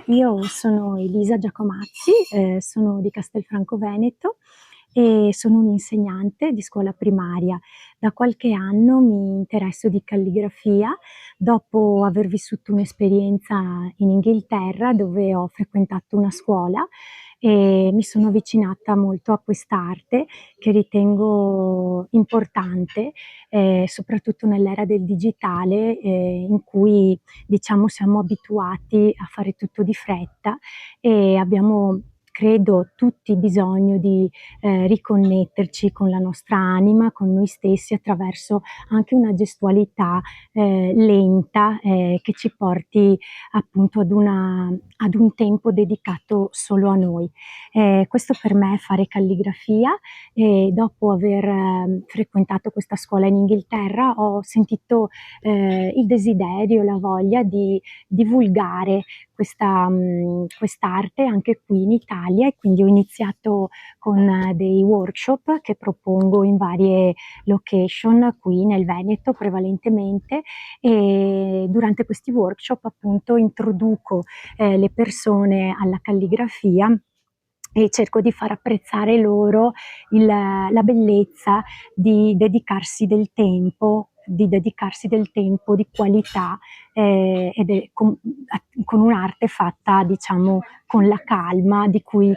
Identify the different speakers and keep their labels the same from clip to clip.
Speaker 1: Io sono Elisa Giacomazzi, sono di Castelfranco Veneto e sono un'insegnante di scuola primaria. Da qualche anno mi interesso di calligrafia dopo aver vissuto un'esperienza in Inghilterra dove ho frequentato una scuola e mi sono avvicinata molto a quest'arte che ritengo importante, soprattutto nell'era del digitale, in cui diciamo siamo abituati a fare tutto di fretta e abbiamo, credo, tutti bisogno di riconnetterci con la nostra anima, con noi stessi attraverso anche una gestualità lenta che ci porti appunto ad un tempo dedicato solo a noi. Questo per me è fare calligrafia e dopo aver frequentato questa scuola in Inghilterra ho sentito il desiderio, la voglia di divulgare quest'arte anche qui in Italia, e quindi ho iniziato con dei workshop che propongo in varie location qui nel Veneto prevalentemente, e durante questi workshop appunto introduco le persone alla calligrafia e cerco di far apprezzare loro la bellezza di dedicarsi del tempo di qualità con un'arte fatta, diciamo, con la calma di cui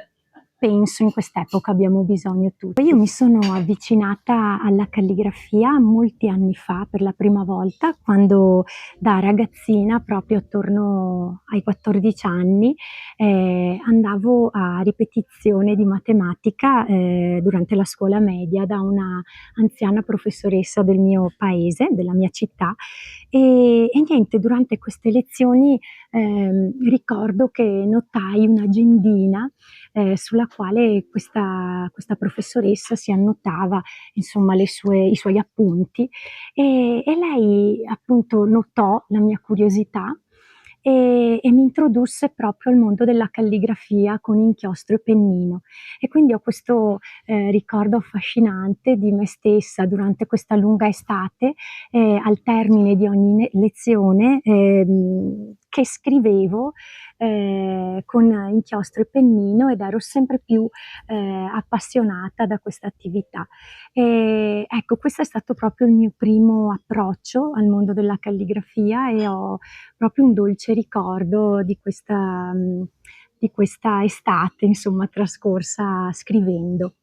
Speaker 1: penso in quest'epoca abbiamo bisogno tutti. Io mi sono avvicinata alla calligrafia molti anni fa per la prima volta, quando da ragazzina, proprio attorno ai 14 anni, andavo a ripetizione di matematica durante la scuola media da una anziana professoressa del mio paese, della mia città, e niente, durante queste lezioni ricordo che notai un'agendina sulla quale questa professoressa si annotava insomma i suoi appunti, e lei appunto notò la mia curiosità e mi introdusse proprio al mondo della calligrafia con inchiostro e pennino, e quindi ho questo ricordo affascinante di me stessa durante questa lunga estate, al termine di ogni lezione, che scrivevo con inchiostro e pennino, ed ero sempre più appassionata da questa attività. E ecco, questo è stato proprio il mio primo approccio al mondo della calligrafia e ho proprio un dolce ricordo di questa estate, insomma, trascorsa scrivendo.